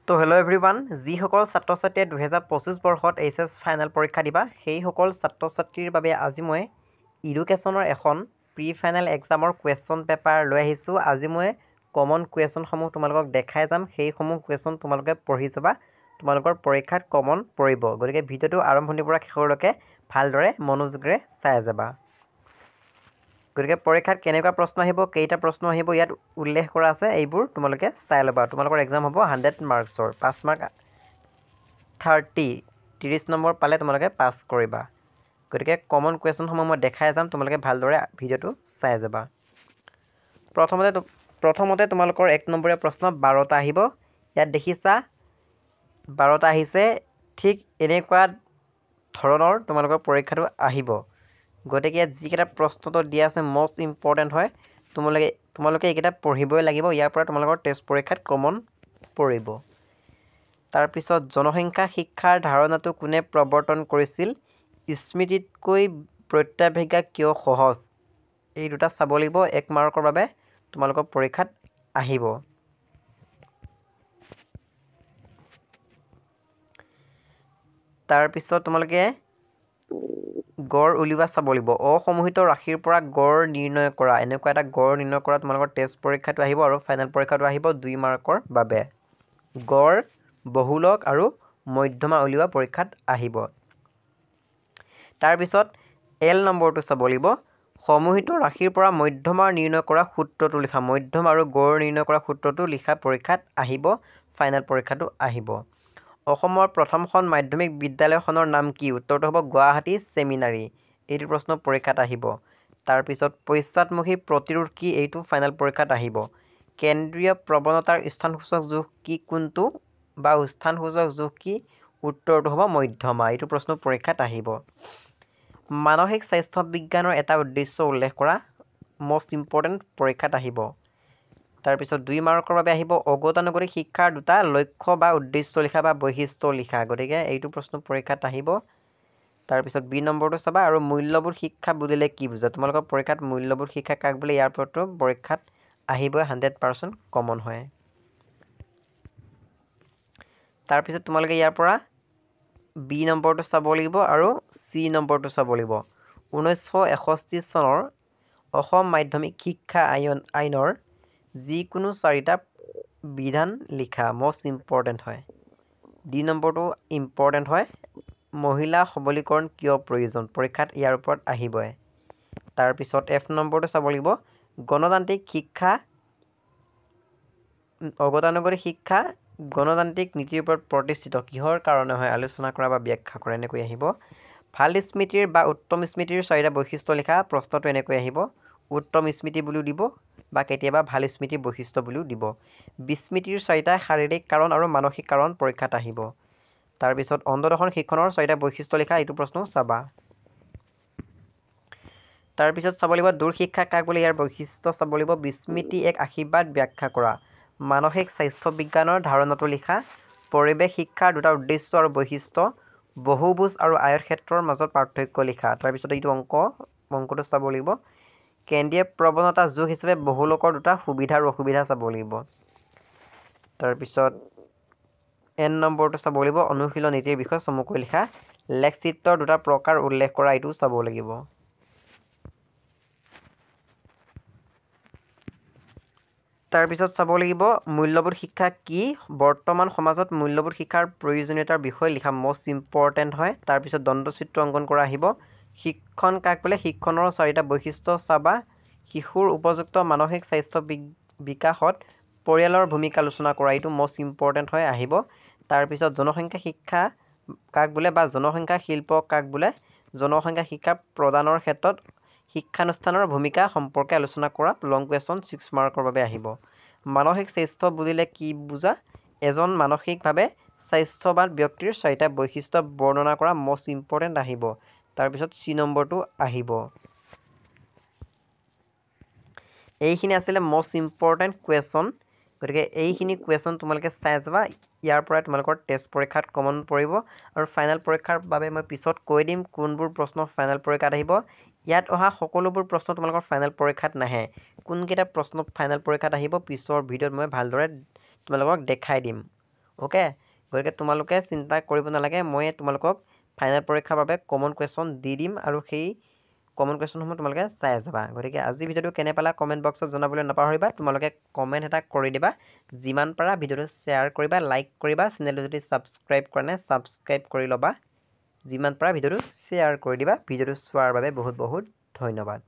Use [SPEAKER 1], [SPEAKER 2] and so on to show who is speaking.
[SPEAKER 1] তো hello' everyone, যিসকল ছাত্ৰ ছাত্ৰীয়ে 2025 বৰ্ষত এইচএছ ফাইনেল পৰীক্ষা দিবা সেইসকল ছাত্ৰ ছাত্ৰীৰ বাবে আজি মই এডুকেশ্যনৰ এখন প্ৰি ফাইনেল এক্সামৰ কুৱেশ্যন পেপাৰ লৈ আহিছোঁ। আজি মই কমন কুৱেশ্যনসমূহ তোমালোকক দেখাই যাম। সেইসমূহ কুৱেশ্যন তোমালোকে পঢ়ি যাবা, তোমালোকৰ পৰীক্ষাত কমন পৰিব। গতিকে ভিডিঅ'টো আৰম্ভণিৰ পৰা শেষলৈকে ভালদৰে মনোযোগেৰে চাই যাবা। গতিকে পৰীক্ষাত কেনেকুৱা প্ৰশ্ন আহিব, কেইটা প্ৰশ্ন আহিব ইয়াত উল্লেখ কৰা আছে, এইবোৰ তোমালোকে চাই ল'বা। তোমালোকৰ এক্সাম হ'ব 100 মাৰ্কছৰ, 5 মাৰ্ক 30 নম্বৰ পালে তোমালোকে পাছ কৰিবা। গতিকে কমন কুৱেশ্যনসমূহ মই দেখাই যাম, তোমালোকে ভালদৰে ভিডিঅ'টো চাই যাবা। প্ৰথমতে তোমালোকৰ 1 নম্বৰীয়া প্ৰশ্ন 12টা আহিব। ইয়াত দেখিছা 12টা আহিছে, ঠিক এনেকুৱা ধৰণৰ তোমালোকৰ পৰীক্ষাটো আহিব। গতিকে ইয়াত যিকেইটা প্ৰশ্নটো দিয়া আছে মষ্ট ইম্পৰ্টেণ্ট হয়, তোমালোকে এইকেইটা পঢ়িবই লাগিব। ইয়াৰ পৰা তোমালোকৰ টেষ্ট পৰীক্ষাত কমন পৰিব। তাৰপিছত জনসংখ্যা শিক্ষাৰ ধাৰণাটো কোনে প্ৰৱৰ্তন কৰিছিল? স্মৃতিতকৈ প্ৰত্যাভ্যাস কিয় সহজ? এই দুটা চাব লাগিব, 1 মাৰ্কৰ বাবে তোমালোকৰ পৰীক্ষাত আহিব। তাৰপিছত তোমালোকে গড় উলিওৱা চাব লাগিব। অসমোহিত ৰাশিৰ পৰা গড় নিৰ্ণয় কৰা, এনেকুৱা এটা গড় নিৰ্ণয় কৰা তোমালোকৰ টেষ্ট পৰীক্ষাটো আহিব আৰু ফাইনেল পৰীক্ষাটো আহিব 2 মাৰ্কৰ বাবে। গড়, বহুলক আৰু মধ্যমা উলিওৱা পৰীক্ষাত আহিব। তাৰপিছত এল নম্বৰটো চাব লাগিব। সমূহিত ৰাশিৰ পৰা মধ্যমা নিৰ্ণয় কৰা সূত্ৰটো লিখা, মধ্যমা আৰু গড় নিৰ্ণয় কৰা সূত্ৰটো লিখা পৰীক্ষাত আহিব, ফাইনেল পৰীক্ষাটো আহিব। অসমৰ প্ৰথমখন মাধ্যমিক বিদ্যালয়খনৰ নাম কি? উত্তৰটো হ'ব গুৱাহাটী ছেমিনাৰী। এইটো প্ৰশ্ন পৰীক্ষাত আহিব। তাৰপিছত পশ্চাদমুখী প্ৰতিৰোধ কি? এইটো ফাইনেল পৰীক্ষাত আহিব। কেন্দ্ৰীয় প্ৰৱণতাৰ স্থানসূচক জোখ কি? কোনটো বা স্থানসূচক জোখ কি? উত্তৰটো হ'ব মধ্যমা। এইটো প্ৰশ্ন পৰীক্ষাত আহিব। মানসিক স্বাস্থ্য বিজ্ঞানৰ এটা উদ্দেশ্য উল্লেখ কৰা, মষ্ট ইম্পৰ্টেণ্ট পৰীক্ষাত আহিব। তাৰপিছত 2 মাৰ্কৰ বাবে আহিব অগতানুগতিক শিক্ষাৰ দুটা লক্ষ্য বা উদ্দেশ্য লিখা বা বৈশিষ্ট্য লিখা। গতিকে এইটো প্ৰশ্ন পৰীক্ষাত আহিব। তাৰপিছত বি নম্বৰটো চাবা আৰু মূল্যবোধ শিক্ষা বুলিলে কি বুজা? তোমালোকৰ পৰীক্ষাত মূল্যবোধ শিক্ষা কাক বোলে, ইয়াৰ ওপৰতো পৰীক্ষাত আহিবই, 100% কমন হয়। তাৰপিছত তোমালোকে ইয়াৰ পৰা বি নম্বৰটো চাব লাগিব আৰু চি নম্বৰটো চাব লাগিব। 1961 চনৰ অসম মাধ্যমিক শিক্ষা আইনৰ যিকোনো 4টা বিধান লিখা, মষ্ট ইম্পৰ্টেণ্ট হয়। ডি নম্বৰটো ইম্পৰ্টেণ্ট হয়। মহিলা সবলীকৰণ কিয় প্ৰয়োজন? পৰীক্ষাত ইয়াৰ ওপৰত আহিবই। তাৰপিছত এফ নম্বৰটো চাব লাগিব। গণতান্ত্ৰিক শিক্ষা, অগতানুগতিক শিক্ষা গণতান্ত্ৰিক নীতিৰ ওপৰত প্ৰতিষ্ঠিত, কিহৰ কাৰণে হয়? আলোচনা কৰা বা ব্যাখ্যা কৰা, এনেকৈ আহিব। ভাল স্মৃতিৰ বা উত্তম স্মৃতিৰ 4টা বৈশিষ্ট্য লিখা, প্ৰশ্নটো এনেকৈ আহিব। উত্তম স্মৃতি বুলিও দিব বা কেতিয়াবা ভাল স্মৃতিৰ বৈশিষ্ট্য বুলিও দিব। বিস্মৃতিৰ 4টা শাৰীৰিক কাৰণ আৰু মানসিক কাৰণ পৰীক্ষাত আহিব। তাৰপিছত অন্ধদৰ্শন শিক্ষণৰ 4টা বৈশিষ্ট্য লিখা, এইটো প্ৰশ্ন চাবা। তাৰপিছত চাব লাগিব দূৰ শিক্ষা কাক বোলে, ইয়াৰ বৈশিষ্ট্য চাব লাগিব। বিস্মৃতি এক আশীৰ্বাদ, ব্যাখ্যা কৰা। মানসিক স্বাস্থ্য বিজ্ঞানৰ ধাৰণাটো লিখা। পৰিৱেশ শিক্ষাৰ 2টা উদ্দেশ্য আৰু বৈশিষ্ট্য। বহুভুজ আৰু আয়তক্ষেত্ৰৰ মাজত পাৰ্থক্য লিখা। তাৰপিছত এইটো অংকটো চাব লাগিব। কেন্দ্ৰীয় প্ৰৱণতা জোখ হিচাপে বহুলোকৰ 2টা সুবিধা আৰু অসুবিধা চাব লাগিব। তাৰপিছত এন নম্বৰটো চাব লাগিব। অনুশীলন নীতিৰ বিষয়ে চমুকৈ লিখা। লেখচিত্ৰৰ 2টা প্ৰকাৰ উল্লেখ কৰা, এইটো চাব লাগিব। তাৰপিছত চাব লাগিব মূল্যবোধ শিক্ষা কি? বৰ্তমান সমাজত মূল্যবোধ শিক্ষাৰ প্ৰয়োজনীয়তাৰ বিষয়ে লিখা, মষ্ট ইম্পৰ্টেণ্ট হয়। তাৰপিছত দণ্ডচিত্ৰ অংকন কৰা আহিব। শিক্ষণ কাক বোলে? শিক্ষণৰ 4টা বৈশিষ্ট্য চাবা। শিশুৰ উপযুক্ত মানসিক স্বাস্থ্য বিকাশত পৰিয়ালৰ ভূমিকা আলোচনা কৰা, এইটো মষ্ট ইম্পৰ্টেণ্ট হয়, আহিব। তাৰপিছত জনসংখ্যা শিক্ষা কাক বোলে বা জনসংখ্যা শিল্প কাক বোলে? জনসংখ্যা শিক্ষা প্ৰদানৰ ক্ষেত্ৰত শিক্ষানুষ্ঠানৰ ভূমিকা সম্পৰ্কে আলোচনা কৰা, লং কুৱেশ্যন 6 মাৰ্কৰ বাবে আহিব। মানসিক স্বাস্থ্য বুলিলে কি বুজা? এজন মানসিকভাৱে স্বাস্থ্যৱান ব্যক্তিৰ 4টা বৈশিষ্ট্য বৰ্ণনা কৰা, মষ্ট ইম্পৰ্টেণ্ট আহিব। তাৰপিছত চি নম্বৰটো আহিব। এইখিনি আছিলে মষ্ট ইম্পৰ্টেণ্ট কুৱেশ্যন। গতিকে এইখিনি কুৱেশ্যন তোমালোকে চাই যাবা, ইয়াৰ পৰাই তোমালোকৰ টেষ্ট পৰীক্ষাত কমন পৰিব। আৰু ফাইনেল পৰীক্ষাৰ বাবে মই পিছত কৈ দিম কোনবোৰ প্ৰশ্ন ফাইনেল পৰীক্ষাত আহিব। ইয়াত অহা সকলোবোৰ প্ৰশ্ন তোমালোকৰ ফাইনেল পৰীক্ষাত নাহে। কোনকেইটা প্ৰশ্ন ফাইনেল পৰীক্ষাত আহিব পিছৰ ভিডিঅ'ত মই ভালদৰে তোমালোকক দেখাই দিম। অ'কে, গতিকে তোমালোকে চিন্তা কৰিব নালাগে, মই তোমালোকক ফাইনেল পৰীক্ষাৰ বাবে কমন কুৱেশ্যন দি দিম আৰু সেই কমন কুৱেশ্যনসমূহ তোমালোকে চাই যাবা। গতিকে আজি ভিডিঅ'টো কেনে পালা কমেণ্ট বক্সত জনাবলৈ নাপাহৰিবা। তোমালোকে কমেণ্ট এটা কৰি দিবা, যিমান পাৰা ভিডিঅ'টো শ্বেয়াৰ কৰিবা, লাইক কৰিবা, চেনেলটো যদি ছাবস্ক্ৰাইব কৰা নাই ছাবস্ক্ৰাইব কৰি ল'বা, যিমান পাৰা ভিডিঅ'টো শ্বেয়াৰ কৰি দিবা। ভিডিঅ'টো চোৱাৰ বাবে বহুত বহুত ধন্যবাদ।